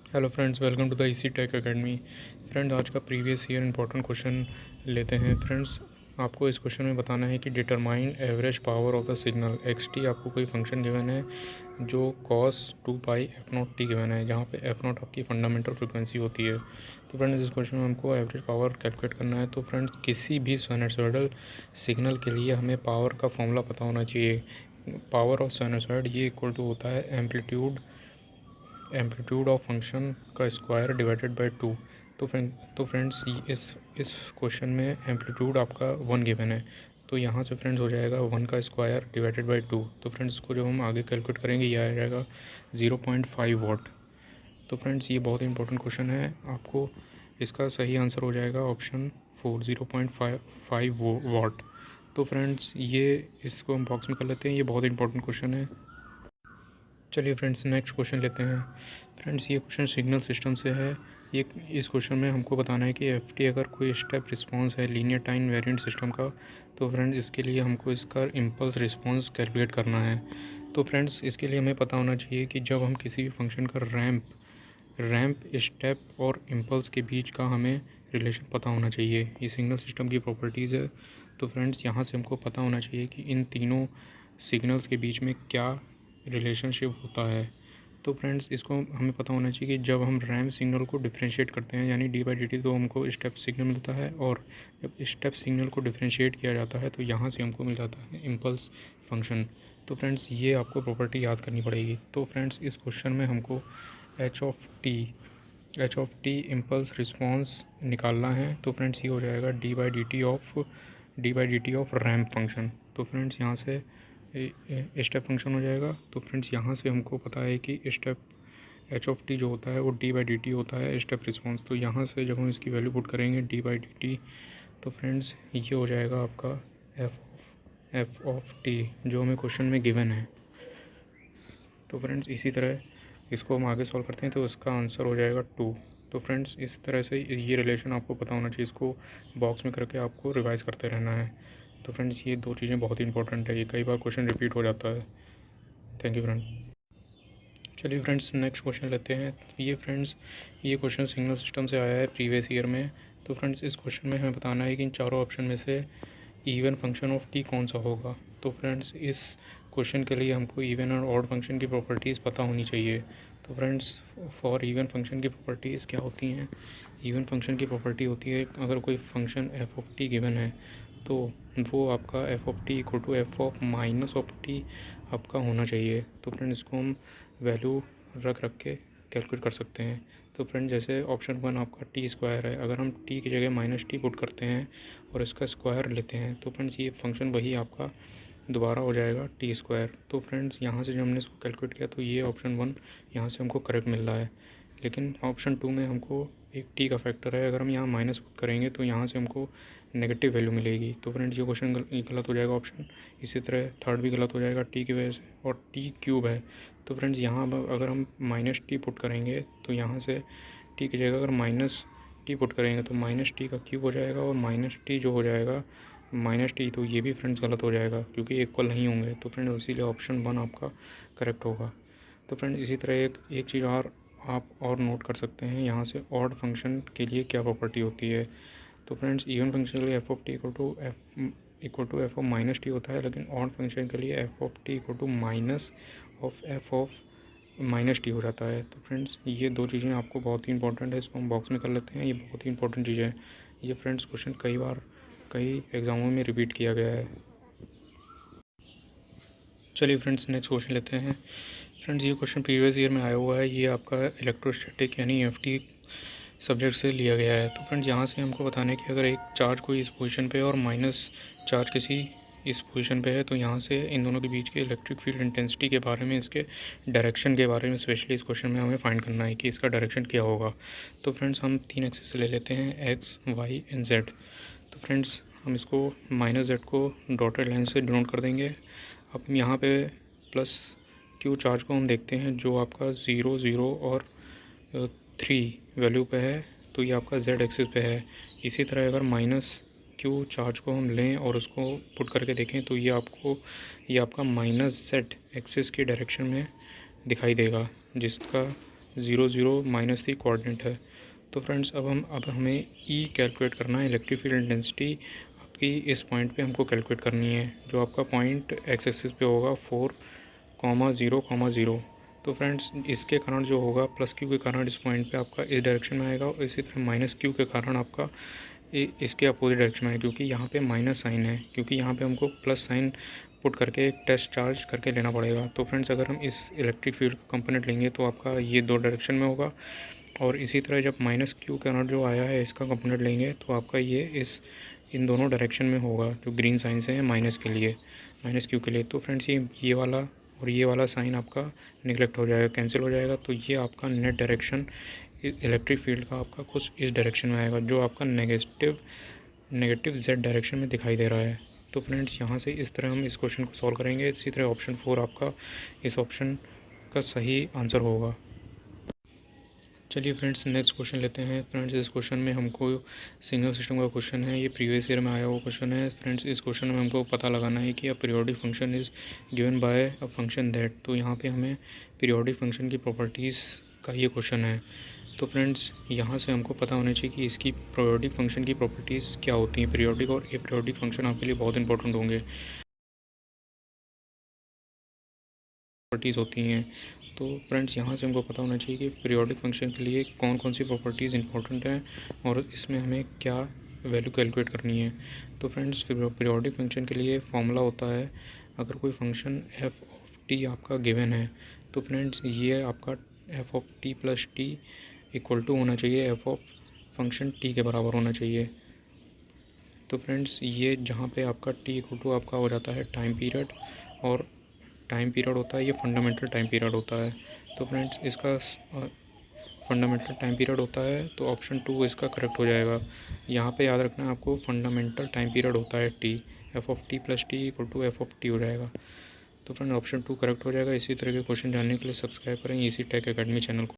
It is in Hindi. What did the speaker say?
Hello friends, welcome to the इसी टेक एकेडमी। फ्रेंड्स, आज का प्रीवियस ईयर इंपॉर्टेंट क्वेश्चन लेते हैं। फ्रेंड्स, आपको इस क्वेश्चन में बताना है कि determine average power of the signal x T. आपको कोई फंक्शन गिवन है जो cos 2 pi F not T given है, जहाँ पे एफ नॉट आपकी फंडामेंटल फ्रिक्वेंसी होती है। तो फ्रेंड्स, इस क्वेश्चन में हमको एवरेज पावर कैलकुलेट करना है। तो फ्रेंड्स, किसी भी साइनसॉइडल सिग्नल के लिए हमें पावर का फॉर्मूला पता होना चाहिए। पावर ऑफ साइनसॉइड ये इक्वल टू होता है एम्पलीट्यूड ऑफ फंक्शन का स्क्वायर डिवाइडेड बाय 2। तो फ्रेंड्स, इस क्वेश्चन में एम्पलीट्यूड आपका 1 गिवन है, तो यहाँ से फ्रेंड्स हो जाएगा 1 का स्क्वायर डिवाइडेड बाय 2। तो फ्रेंड्स, इसको जब हम आगे कैलकुलेट करेंगे ये आ जाएगा 0.5 वाट। तो फ्रेंड्स, ये बहुत इंपॉर्टेंट क्वेश्चन है। आपको इसका सही आंसर हो जाएगा ऑप्शन 4, 0.5 वाट। तो फ्रेंड्स, ये इसको हम बॉक्स में कर लेते हैं। ये बहुत इंपॉर्टेंट क्वेश्चन है। चलिए फ्रेंड्स, नेक्स्ट क्वेश्चन लेते हैं। फ्रेंड्स, ये क्वेश्चन सिग्नल सिस्टम से है। ये इस क्वेश्चन में हमको बताना है कि एफ टी अगर कोई स्टेप रिस्पांस है लीनियर टाइम वेरिएंट सिस्टम का, तो फ्रेंड्स इसके लिए हमको इसका इम्पल्स रिस्पांस कैलकुलेट करना है। तो फ्रेंड्स, इसके लिए हमें पता होना चाहिए कि जब हम किसी भी फंक्शन का रैंप स्टेप और इम्पल्स के बीच का हमें रिलेशन पता होना चाहिए। ये सिग्नल सिस्टम की प्रॉपर्टीज़ है। तो फ्रेंड्स, यहाँ से हमको पता होना चाहिए कि इन तीनों सिग्नल्स के बीच में क्या रिलेशनशिप होता है। तो फ्रेंड्स, इसको हमें पता होना चाहिए कि जब हम रैंप सिग्नल को डिफरेंशिएट करते हैं यानी डी बाई डी टी, तो हमको स्टेप सिग्नल मिलता है, और जब स्टेप सिग्नल को डिफरेंशिएट किया जाता है तो यहाँ से हमको मिल जाता है इम्पल्स फंक्शन। तो फ्रेंड्स, ये आपको प्रॉपर्टी याद करनी पड़ेगी। तो फ्रेंड्स, इस क्वेश्चन में हमको H of T impulse response निकालना है। तो फ्रेंड्स, ये हो जाएगा D by D T off ramp function. तो फ्रेंड्स, यहाँ से स्टेप फंक्शन हो जाएगा। तो फ्रेंड्स, यहाँ से हमको पता है कि स्टेप एच ऑफ टी जो होता है वो डी बाई डी टी होता है स्टेप रिस्पॉन्स। तो यहाँ से जब हम इसकी वैल्यू पुट करेंगे डी बाई डी टी, तो फ्रेंड्स ये हो जाएगा आपका एफ ऑफ टी जो हमें क्वेश्चन में गिवन है। तो फ्रेंड्स, इसी तरह इसको हम आगे सॉल्व करते हैं तो इसका आंसर हो जाएगा 2। तो फ्रेंड्स, इस तरह से ये रिलेशन आपको पता होना चाहिए। इसको बॉक्स में करके आपको रिवाइज करते रहना है। तो फ्रेंड्स, ये दो चीज़ें बहुत इंपॉर्टेंट है। ये कई बार क्वेश्चन रिपीट हो जाता है। Thank you friend. चलिए फ्रेंड्स, नेक्स्ट क्वेश्चन लेते हैं। ये क्वेश्चन सिग्नल सिस्टम से आया है प्रीवियस ईयर में। तो फ्रेंड्स, इस क्वेश्चन में हमें बताना है कि इन चारों ऑप्शन में से इवन फंक्शन ऑफ टी कौन सा होगा। तो फ्रेंड्स, इस क्वेश्चन के लिए हमको इवन और ऑड फंक्शन की प्रॉपर्टीज़ पता होनी चाहिए। तो फ्रेंड्स, फॉर इवन फंक्शन की प्रॉपर्टीज़ क्या होती हैं? इवन फंक्शन की प्रॉपर्टी होती है अगर कोई function F of T given है तो वो आपका F of T equal to F of minus of T आपका होना चाहिए। तो फ्रेंड्स, इसको हम वैल्यू रख के कैलकुलेट कर सकते हैं। तो फ्रेंड, जैसे ऑप्शन 1 आपका टी स्क्वायर है, अगर हम टी की जगह माइनस टी पुट करते हैं और इसका स्क्वायर लेते हैं तो फ्रेंड्स ये फंक्शन वही आपका दोबारा हो जाएगा टी स्क्वायर। तो फ्रेंड्स, यहाँ से जब हमने इसको कैलकुलेट किया तो ये ऑप्शन 1 यहाँ से हमको करेक्ट मिल रहा है। लेकिन ऑप्शन 2 में हमको एक टी का फैक्टर है, अगर हम यहाँ माइनस पुट करेंगे तो यहाँ से हमको नेगेटिव वैल्यू मिलेगी। तो फ्रेंड्स, ये क्वेश्चन गलत हो जाएगा ऑप्शन। इसी तरह थर्ड भी गलत हो जाएगा टी की वजह से, और टी क्यूब है। तो फ्रेंड्स, यहाँ अगर हम माइनस टी पुट करेंगे तो यहाँ से टी की जगह अगर माइनस टी पुट करेंगे तो माइनस टी का क्यूब हो जाएगा, और माइनस टी जो हो जाएगा माइनस टी, तो ये भी फ्रेंड्स गलत हो जाएगा क्योंकि इक्वल नहीं होंगे। तो फ्रेंड्स, इसीलिए ऑप्शन 1 आपका करेक्ट होगा। तो फ्रेंड्स, इसी तरह एक चीज़ आप और नोट कर सकते हैं यहाँ से, ऑड फंक्शन के लिए क्या प्रॉपर्टी होती है। तो फ्रेंड्स, इवन फंक्शन के लिए F of T equal to F of minus T होता है, लेकिन ऑड फंक्शन के लिए F of T equal to minus of F of minus T हो जाता है। तो फ्रेंड्स, ये दो चीज़ें आपको बहुत ही इंपॉर्टेंट है, इसको हम बॉक्स में कर लेते हैं। ये बहुत ही इंपॉर्टेंट चीज़ है। ये फ्रेंड्स क्वेश्चन कई एग्ज़ामों में रिपीट किया गया है। चलिए फ्रेंड्स, नेक्स्ट क्वेश्चन लेते हैं। फ्रेंड्स, ये क्वेश्चन प्रीवियस ईयर में आया हुआ है। ये आपका इलेक्ट्रोस्टैटिक यानी एफटी सब्जेक्ट से लिया गया है। तो फ्रेंड्स, यहाँ से हमको बताना है कि अगर एक चार्ज कोई इस पोजीशन पे और माइनस चार्ज किसी इस पोजीशन पे है तो यहाँ से इन दोनों के बीच के इलेक्ट्रिक फील्ड इंटेंसिटी के बारे में, इसके डायरेक्शन के बारे में स्पेशली इस क्वेश्चन में हमें फाइंड करना है कि इसका डायरेक्शन क्या होगा। तो फ्रेंड्स, हम 3 एक्सिस ले लेते हैं, एक्स, वाई एंड जेड। तो फ्रेंड्स, हम इसको माइनस जेड को डॉटेड लाइन से डिनोट कर देंगे। अब यहाँ पे प्लस क्यू चार्ज को हम देखते हैं जो आपका 0, 0 और 3 वैल्यू पे है, तो ये आपका जेड एक्सिस पे है। इसी तरह अगर माइनस क्यू चार्ज को हम लें और उसको पुट करके देखें तो ये आपका माइनस जेड एक्सिस की डायरेक्शन में दिखाई देगा, जिसका 0 माइनस 3 कोऑर्डिनेट है। तो फ्रेंड्स अब हमें ई कैलकुलेट करना है। इलेक्ट्रिक फील्ड इंटेंसिटी आपकी इस पॉइंट पे हमको कैलकुलेट करनी है, जो आपका पॉइंट एक्स एक्सिस पे होगा 4,0,0। तो फ्रेंड्स इसके कारण जो होगा प्लस क्यू के कारण इस पॉइंट पे आपका इस डायरेक्शन में आएगा, और इसी तरह माइनस क्यू के कारण आपका इसके अपोजिट डायरेक्शन में आएगा, क्योंकि यहाँ पे माइनस साइन है, क्योंकि यहाँ पे हमको प्लस साइन पुट करके एक टेस्ट चार्ज करके लेना पड़ेगा। तो फ्रेंड्स अगर हम इस इलेक्ट्रिक फील्ड का कंपोनेंट लेंगे तो आपका ये 2 डायरेक्शन में होगा, और इसी तरह जब माइनस क्यू के कारण जो आया है इसका कंपोनेंट लेंगे तो आपका ये इन दोनों डायरेक्शन में होगा, जो ग्रीन साइन से है माइनस क्यू के लिए। तो फ्रेंड्स ये वाला और ये वाला साइन आपका निगलेक्ट हो जाएगा, कैंसिल हो जाएगा। तो ये आपका नेट डायरेक्शन इलेक्ट्रिक फील्ड का आपका कुछ इस डायरेक्शन में आएगा, जो आपका नेगेटिव जेड डायरेक्शन में दिखाई दे रहा है। तो फ्रेंड्स यहाँ से इस तरह हम इस क्वेश्चन को सॉल्व करेंगे। इसी तरह ऑप्शन 4 आपका इस ऑप्शन का सही आंसर होगा। चलिए फ्रेंड्स नेक्स्ट क्वेश्चन लेते हैं। फ्रेंड्स इस क्वेश्चन में हमको सिग्नल सिस्टम का क्वेश्चन है, ये प्रीवियस ईयर में आया हुआ क्वेश्चन है। फ्रेंड्स इस क्वेश्चन में हमको पता लगाना है कि a periodic function is given by a function that. तो यहाँ पे हमें पीरियोडिक फंक्शन की प्रॉपर्टीज़ का ये क्वेश्चन है। तो फ्रेंड्स यहाँ से हमको पता होना चाहिए कि इसकी पीरियोडिक फंक्शन की प्रॉपर्टीज़ क्या होती हैं। पीरियोडिक और अपीरियोडिक फंक्शन आपके लिए बहुत इंपॉर्टेंट होंगे, प्रॉपर्टीज़ होती हैं। तो फ्रेंड्स यहाँ से हमको पता होना चाहिए कि पीरियोडिक फंक्शन के लिए कौन कौन सी प्रॉपर्टीज़ इंपॉर्टेंट हैं और इसमें हमें क्या वैल्यू कैलकुलेट करनी है। तो फ्रेंड्स पीरियोडिक फंक्शन के लिए फॉर्मूला होता है, अगर कोई फंक्शन एफ ऑफ टी आपका गिवन है तो फ्रेंड्स ये आपका F of T plus T equal to होना चाहिए एफ ऑफ फंक्शन टी के बराबर होना चाहिए। तो फ्रेंड्स ये जहाँ पे आपका टी इक्वल टू आपका हो जाता है टाइम पीरियड, और टाइम पीरियड होता है ये फंडामेंटल टाइम पीरियड होता है। तो फ्रेंड्स इसका फंडामेंटल टाइम पीरियड होता है, तो ऑप्शन 2 इसका करेक्ट हो जाएगा। यहाँ पे याद रखना है आपको, फंडामेंटल टाइम पीरियड होता है T, F of T plus T equal to F of T हो जाएगा। तो फ्रेंड ऑप्शन 2 करेक्ट हो जाएगा। इसी तरह के क्वेश्चन जानने के लिए सब्सक्राइब करें इसी टेक एकेडमी चैनल को।